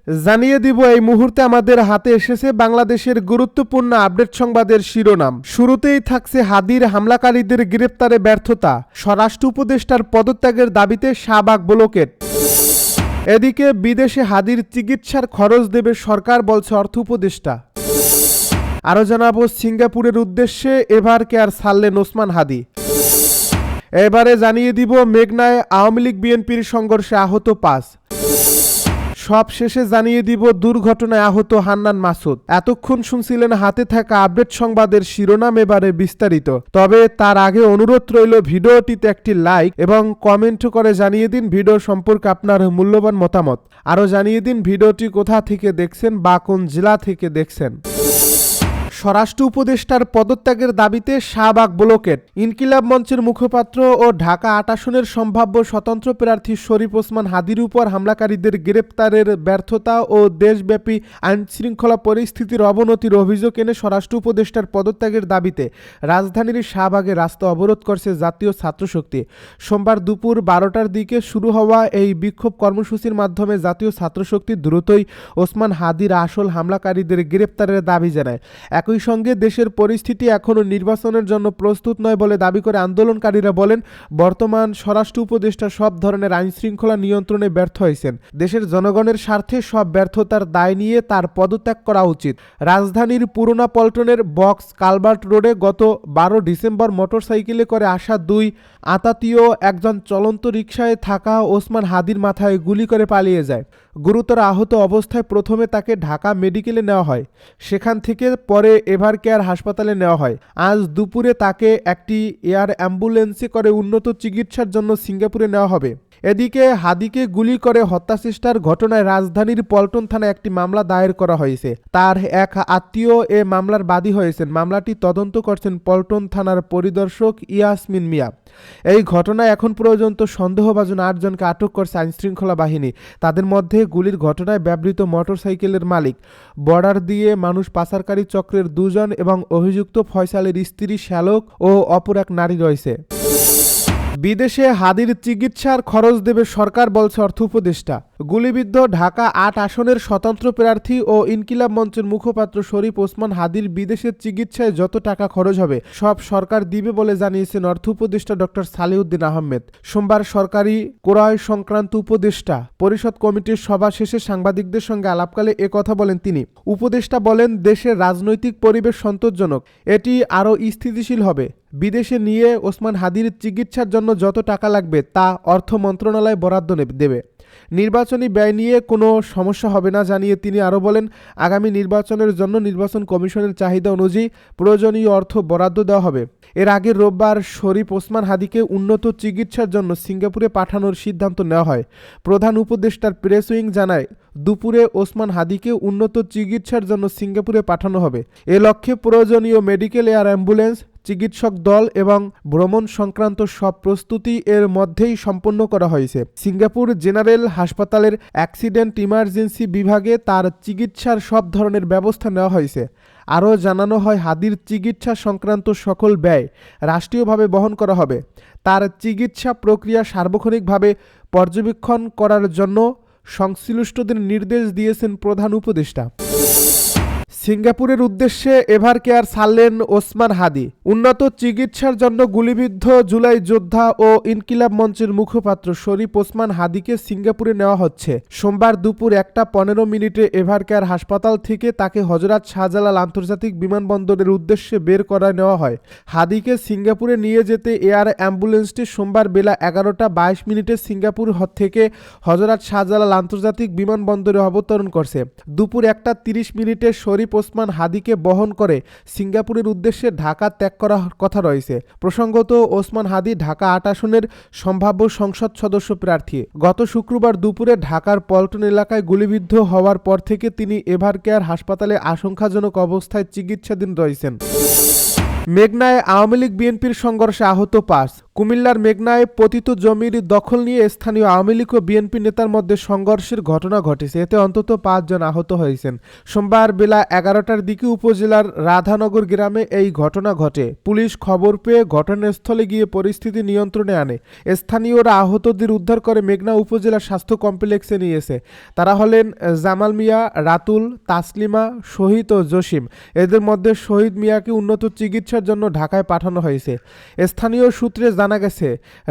জানিয়ে দিব এই মুহূর্তে আমাদের হাতে এসেছে বাংলাদেশের গুরুত্বপূর্ণ আপডেট সংবাদের শিরোনাম। শুরুতেই থাকছে হাদির হামলাকারীদের গ্রেপ্তারে ব্যর্থতা, স্বরাষ্ট্র উপদেষ্টার পদত্যাগের দাবিতে শাহবাগ ব্লকেট। এদিকে বিদেশে হাদির চিকিৎসার খরচ দেবে সরকার, বলছে অর্থ উপদেষ্টা। আরও জানাবো সিঙ্গাপুরের উদ্দেশ্যে এভার কেয়ার ছাড়লেন ওসমান হাদি। এবারে জানিয়ে দিব মেঘনায় আওয়ামী লীগ বিএনপির সংঘর্ষে আহত 5। সব শেষে জানিয়ে দিব দুর্ঘটনায় আহত হান্নান মাসুদ। এতক্ষণ শুনছিলেন হাতে থাকা আপডেট সংবাদের শিরোনাম, এবারে বিস্তারিত। তবে তার আগে অনুরোধ রইল ভিডিওটিতে একটি লাইক এবং কমেন্ট করে জানিয়ে দিন ভিডিও সম্পর্কে আপনার মূল্যবান মতামত। আরও জানিয়ে দিন ভিডিওটি কোথা থেকে দেখছেন বা কোন জেলা থেকে দেখছেন। স্বরাষ্ট্র উপদেষ্টার পদত্যাগের দাবিতে শাহবাগ ব্লকেট। ইনকিলাব মঞ্চের মুখপাত্র ও ঢাকা ৮ আসনের সম্ভাব্য স্বতন্ত্র প্রার্থী শরীফ ওসমান হাদির উপর হামলাকারীদের গ্রেপ্তারের ব্যর্থতা ও দেশব্যাপী আইনশৃঙ্খলা পরিস্থিতির অবনতির অভিযোগ এনে স্বরাষ্ট্র উপদেষ্টার পদত্যাগের দাবিতে রাজধানীর শাহবাগে রাস্তা অবরোধ করছে জাতীয় ছাত্রশক্তি। সোমবার দুপুর 12টার দিকে শুরু হওয়া এই বিক্ষোভ কর্মসূচির মাধ্যমে জাতীয় ছাত্রশক্তি দ্রুতই ওসমান হাদির আসল হামলাকারীদের গ্রেপ্তারের দাবি জানায়। একই সঙ্গে দেশের পরিস্থিতি এখনও নির্বাচনের জন্য প্রস্তুত নয় বলে দাবি করে আন্দোলনকারীরা বলেন, বর্তমান স্বরাষ্ট্র উপদেষ্টা সব ধরনের আইনশৃঙ্খলা নিয়ন্ত্রণে ব্যর্থ হয়েছেন। দেশের জনগণের স্বার্থে সব ব্যর্থতার দায় নিয়ে তার পদত্যাগ করা উচিত। রাজধানীর পুরোনা পল্টনের বক্স কালভার্ট রোডে গত 12 ডিসেম্বর মোটরসাইকেলে করে আসা 2 আতাতীয় একজন চলন্ত রিকশায় থাকা ওসমান হাদির মাথায় গুলি করে পালিয়ে যায়। গুরুতর আহত অবস্থায় প্রথমে তাকে ঢাকা মেডিকেলে নেওয়া হয়, সেখান থেকে পরে এভার কেয়ার হাসপাতালে নেওয়া হয়। আজ দুপুরে তাকে একটি এয়ার অ্যাম্বুলেন্সে করে উন্নত চিকিৎসার জন্য সিঙ্গাপুরে নেওয়া হবে। এদিকে হাদিকে গুলি করে হত্যাচেষ্টার ঘটনায় রাজধানীর পল্টন থানায় একটি মামলা দায়ের করা হয়েছে। তার এক আত্মীয় এ মামলার বাদী হয়েছেন। মামলাটি তদন্ত করছেন পল্টন থানার পরিদর্শক ইয়াসমিন মিয়া। এই ঘটনায় এখন পর্যন্ত সন্দেহভাজন 8 জনকে আটক করছে আইনশৃঙ্খলা বাহিনী। তাদের মধ্যে গুলির ঘটনায় ব্যবহৃত মোটরসাইকেলের মালিক, বর্ডার দিয়ে মানুষ পাচারকারী চক্রের 2 জন এবং অভিযুক্ত ফয়সালের স্ত্রী শ্যালক ও অপর এক নারী রয়েছে। বিদেশে হাদির চিকিৎসার খরচ দেবে সরকার, বলছে অর্থ উপদেষ্টা। গুলিবিদ্ধ ঢাকা 8 আসনের স্বতন্ত্র প্রার্থী ও ইনকিলাব মঞ্চের মুখপাত্র শরীফ ওসমান হাদির বিদেশের চিকিৎসায় যত টাকা খরচ হবে সব সরকার দিবে বলে জানিয়েছেন অর্থ উপদেষ্টা ডক্টর সালেউদ্দিন আহমেদ। সোমবার সরকারি ক্রয় সংক্রান্ত উপদেষ্টা পরিষদ কমিটির সভা শেষে সাংবাদিকদের সঙ্গে আলাপকালে একথা বলেন তিনি। উপদেষ্টা বলেন, দেশের রাজনৈতিক পরিবেশ সন্তোষজনক, এটি আরও স্থিতিশীল হবে। বিদেশে নিয়ে ওসমান হাদির চিকিৎসার জন্য যত টাকা লাগবে তা অর্থ মন্ত্রণালয় বরাদ্দ দেবে। নির্বাচনী ব্যয় নিয়ে কোনো সমস্যা হবে না জানিয়ে তিনি আরও বলেন, আগামী নির্বাচনের জন্য নির্বাচন কমিশনের চাহিদা অনুযায়ী প্রয়োজনীয় অর্থ বরাদ্দ দেওয়া হবে। এর আগে রোববার শরীফ ওসমান হাদিকে উন্নত চিকিৎসার জন্য সিঙ্গাপুরে পাঠানোর সিদ্ধান্ত নেওয়া হয়। প্রধান উপদেষ্টার প্রেস উইং জানায়, দুপুরে ওসমান হাদিকে উন্নত চিকিৎসার জন্য সিঙ্গাপুরে পাঠানো হবে। এ লক্ষ্যে প্রয়োজনীয় মেডিকেল এয়ার অ্যাম্বুলেন্স, চিকিৎসক দল এবং ভ্রমণ সংক্রান্ত সব প্রস্তুতি এর মধ্যেই সম্পন্ন করা হয়েছে। সিঙ্গাপুর জেনারেল হাসপাতালের অ্যাক্সিডেন্ট ইমার্জেন্সি বিভাগে তার চিকিৎসার সব ধরনের ব্যবস্থা নেওয়া হয়েছে। আরও জানানো হয়, হাদির চিকিৎসা সংক্রান্ত সকল ব্যয় রাষ্ট্রীয়ভাবে বহন করা হবে। তার চিকিৎসা প্রক্রিয়া সার্বক্ষণিকভাবে পর্যবেক্ষণ করার জন্য সংশ্লিষ্টদের নির্দেশ দিয়েছেন প্রধান উপদেষ্টা। সিঙ্গাপুরের উদ্দেশ্যে এভার কেয়ার ছাড়লেন ওসমান হাদি। উন্নত চিকিৎসার জন্য গুলিবিদ্ধ জুলাই যোদ্ধা ও ইনকিলাব মঞ্চের মুখপাত্র শরীফ ওসমান হাদিকে সিঙ্গাপুরে নেওয়া হচ্ছে। সোমবার দুপুর 1:15 এভার কেয়ার হাসপাতাল থেকে তাকে হযরত শাহজালাল আন্তর্জাতিক বিমানবন্দরের উদ্দেশ্যে বের করা নেওয়া হয়। হাদিকে সিঙ্গাপুরে নিয়ে যেতে এয়ার অ্যাম্বুলেন্সটি সোমবার বেলা 11:22 সিঙ্গাপুর থেকে হযরত শাহজালাল আন্তর্জাতিক বিমানবন্দরে অবতরণ করছে। দুপুর 1:30 শরীফ ওসমান হাদিকে বহন করে সিঙ্গাপুরের উদ্দেশ্যে ঢাকা ত্যাগ করার কথা রয়েছে। প্রসঙ্গত, ওসমান হাদি ঢাকা 8 আসনের সম্ভাব্য সংসদ সদস্য প্রার্থী। গত শুক্রবার দুপুরে ঢাকার পল্টন এলাকায় গুলিবিদ্ধ হওয়ার পর থেকে তিনি এভার কেয়ার হাসপাতালে আশঙ্কাজনক অবস্থায় চিকিৎসাধীন রয়েছেন। মেঘনায় আওয়ামী লীগ বিএনপির সংঘর্ষে আহত ৫। কুমিল্লার মেঘনায় পতিত জমির দখল নিয়ে স্থানীয় আওয়ামী লীগ ও বিএনপি নেতার মধ্যে সংঘর্ষের ঘটনা ঘটেছে। এতে অন্তত ৫ জন আহত হয়েছেন। সোমবার বেলা ১১টার দিকে উপজেলার রাধানগর গ্রামে এই ঘটনা ঘটে। পুলিশ খবর পেয়ে ঘটনাস্থলে গিয়ে পরিস্থিতি নিয়ন্ত্রণে আনে। স্থানীয়রা আহতদের উদ্ধার করে মেঘনা উপজেলা স্বাস্থ্য কমপ্লেক্সে নিয়েছে। তারা হলেন জামাল মিয়া, রাতুল, তাসলিমা, শহীদ ও জসিম। এদের মধ্যে শহীদ মিয়াকে উন্নত চিকিৎসার জন্য ঢাকায় পাঠানো হয়েছে। স্থানীয় সূত্রে জানা গেছে,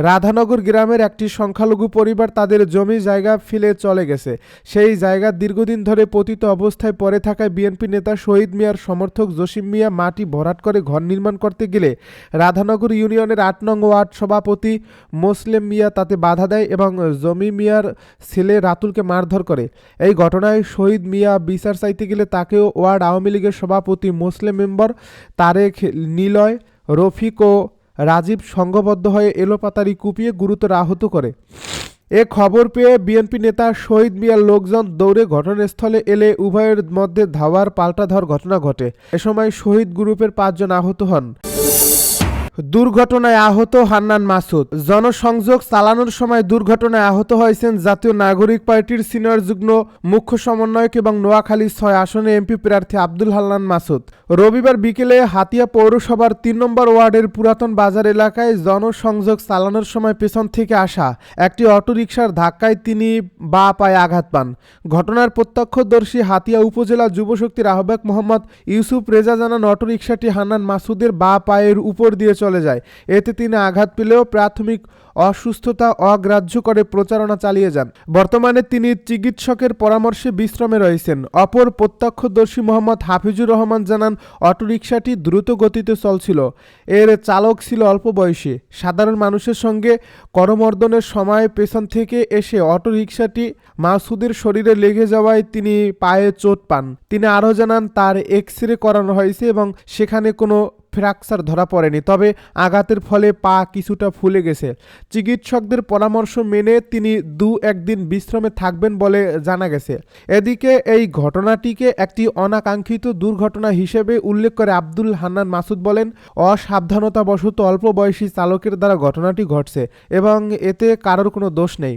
রাধানগর গ্রামের একটি সংখ্যালঘু পরিবার তাদের জমি জায়গা ফেলে চলে গেছে। সেই জায়গা দীর্ঘদিন ধরে পতিত অবস্থায় পড়ে থাকায় বিএনপি নেতা শহীদ মিয়ার সমর্থক জসিম মিয়া মাটি ভরাট করে ঘর নির্মাণ করতে গেলে রাধানগর ইউনিয়নের ৮ নং ওয়ার্ড সভাপতি মোসলেম মিয়া তাতে বাধা দেয় এবং জমি মিয়ার ছেলে রাতুলকে মারধর করে। এই ঘটনায় শহীদ মিয়া বিচার চাইতে গেলে তাকেও ওয়ার্ড আওয়ামী লীগের সভাপতি মুসলিম মেম্বার তারেক, নিলয়, রফিক ও রাজীব সংঘবদ্ধ হয়ে এলোপাতাড়ি কুপিয়ে গুরুতর আহত করে। এ খবর পেয়ে বিএনপি নেতা শহীদ মিয়ার লোকজন দৌড়ে ঘটনাস্থলে এলে উভয়ের মধ্যে ধাওয়ার পাল্টাধাওয়ার ঘটনা ঘটে। এ সময় শহীদ গ্রুপের ৫ জন আহত হন। দুর্ঘটনায় আহত হান্নান মাসুদ। জনসংযোগ চালানোর সময় দুর্ঘটনায় আহত হয়েছেন জাতীয় নাগরিক পার্টির সিনিয়র যুগ্ম মুখ্য সমন্বয়ক এবং নোয়াখালী ৬ আসনে এমপি প্রার্থী আব্দুল হান্নান মাসুদ। রবিবার বিকেলে হাতিয়া পৌরসভার ৩ নম্বর ওয়ার্ডের পুরাতন বাজার এলাকায় জনসংযোগ চালানোর সময় পেছন থেকে আসা একটি অটোরিকশার ধাক্কায় তিনি বাঁ পায়ে আঘাত পান। ঘটনার প্রত্যক্ষদর্শী হাতিয়া উপজেলা যুবশক্তির আহ্বায়ক মোহাম্মদ ইউসুফ রেজা জানান, অটোরিকশাটি হান্নান মাসুদের বাঁ পায়ের উপর দিয়ে চলে যায়। এতে তিনি আঘাত পেলেও প্রাথমিক অসুস্থতা অগ্রাহ্য করে প্রচারণা চালিয়ে যান। বর্তমানে তিনি চিকিৎসকের পরামর্শে বিশ্রামে রয়েছেন। অপর প্রত্যক্ষদর্শী মোহাম্মদ হাফিজুর রহমান জানান, অটোরিকশাটি দ্রুত গতিতে চলছিল। এর চালক ছিল অল্প বয়সী। সাধারণ মানুষের সঙ্গে করমর্দনের সময় পেছন থেকে এসে অটোরিকশাটি মাসুদের শরীরে লেগে যাওয়ায় তিনি পায়ে চোট পান। তিনি আরও জানান, তার এক্স-রে করানো হয়েছে এবং সেখানে কোনো ফ্র্যাকচার ধরা পড়েনি, তবে আঘাতের ফলে পা কিছুটা ফুলে গেছে। চিকিৎসকদের পরামর্শ মেনে তিনি ২-১ দিন বিশ্রামে থাকবেন বলে জানা গেছে। এদিকে এই ঘটনাটিকে একটি অনাকাঙ্ক্ষিত দুর্ঘটনা হিসেবে উল্লেখ করে আব্দুল হান্নান মাসুদ বলেন, অসাবধানতাবশত অল্প বয়সী চালকের দ্বারা ঘটনাটি ঘটছে এবং এতে কারোর কোনো দোষ নেই।